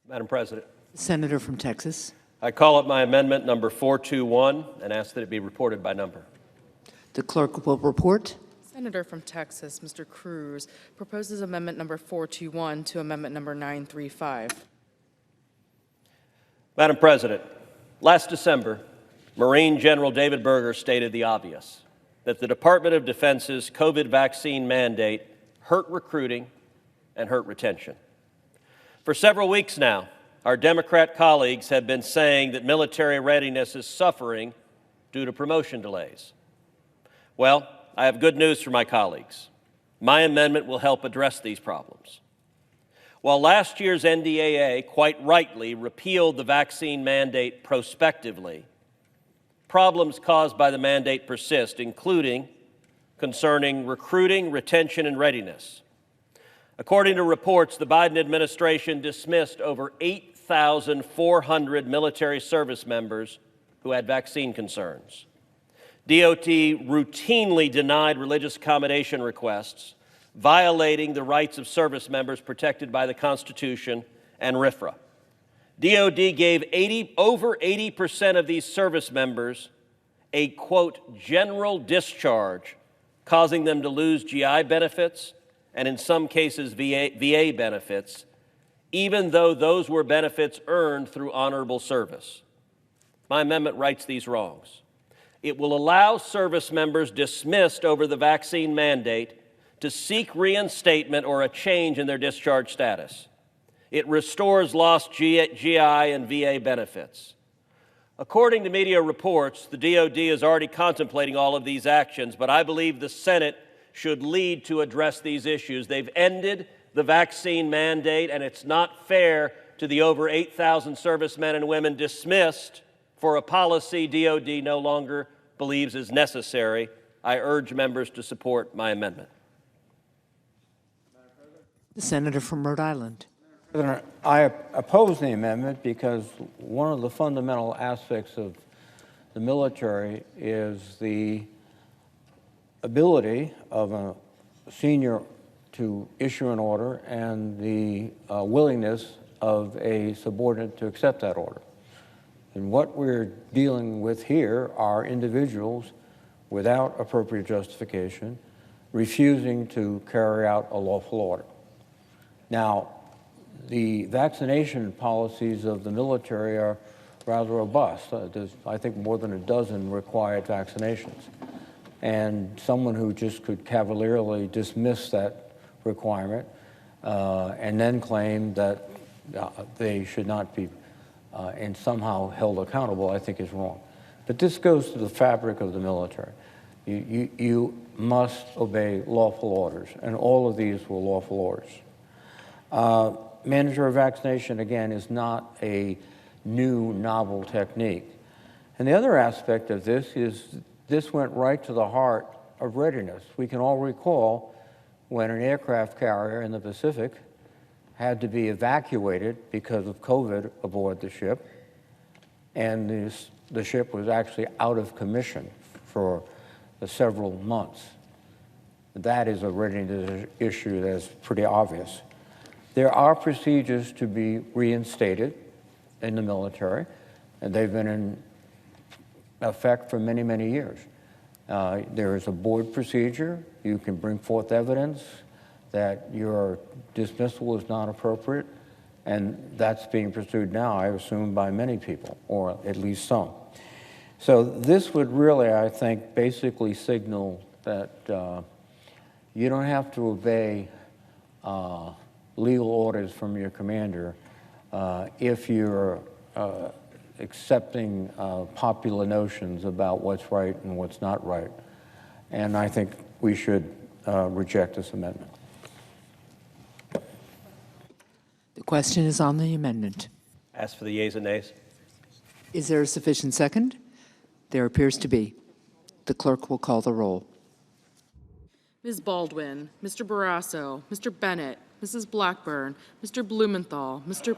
Madam President, Senator from Texas. I call up my amendment number 421 and ask that it be reported by number. The clerk will report. Senator from Texas, Mr. Cruz, proposes amendment number 421 to amendment number 935. Madam President, last December, Marine General David Berger stated the obvious, that the Department of Defense's COVID vaccine mandate hurt recruiting and hurt retention. For several weeks now, our Democrat colleagues have been saying that military readiness is suffering due to promotion delays. Well, I have good news for my colleagues. My amendment will help address these problems. While last year's NDAA quite rightly repealed the vaccine mandate prospectively, problems caused by the mandate persist, including concerning recruiting, retention, and readiness. According to reports, the Biden administration dismissed over 8,400 military service members who had vaccine concerns. DOT routinely denied religious accommodation requests, violating the rights of service members protected by the Constitution and RFRA. DOD gave over 80% of these service members a, quote, general discharge, causing them to lose GI benefits and in some cases VA benefits, even though those were benefits earned through honorable service. My amendment rights these wrongs. It will allow service members dismissed over the vaccine mandate to seek reinstatement or a change in their discharge status. It restores lost GI and VA benefits. According to media reports, the DOD is already contemplating all of these actions, but I believe the Senate should lead to address these issues. They've ended the vaccine mandate, and it's not fair to the over 8,000 servicemen and women dismissed for a policy DOD no longer believes is necessary. I urge members to support my amendment. The senator from Rhode Island. President, I oppose the amendment because one of the fundamental aspects of the military is the ability of a senior to issue an order and the willingness of a subordinate to accept that order. And what we're dealing with here are individuals without appropriate justification refusing to carry out a lawful order. Now, the vaccination policies of the military are rather robust. There's, I think, more than a dozen required vaccinations. And someone who just could cavalierly dismiss that requirement and then claim that they should not be and somehow held accountable, I think is wrong. But this goes to the fabric of the military. You must obey lawful orders, and all of these were lawful orders. Mandatory vaccination, again, is not a new, novel technique. And the other aspect of this is this went right to the heart of readiness. We can all recall when an aircraft carrier in the Pacific had to be evacuated because of COVID aboard the ship, and the ship was actually out of commission for several months. That is a readiness issue that's pretty obvious. There are procedures to be reinstated in the military, and they've been in effect for many, many years. There is a board procedure. You can bring forth evidence that your dismissal is not appropriate, and that's being pursued now, I assume, by many people, or at least some. So this would really, I think, basically signal that you don't have to obey legal orders from your commander if you're accepting popular notions about what's right and what's not right. And I think we should reject this amendment. The question is on the amendment. Ask for the yeas and nays. Is there a sufficient second? There appears to be. The clerk will call the roll. Ms. Baldwin, Mr. Barrasso, Mr. Bennett, Mrs. Blackburn, Mr. Blumenthal, Mr.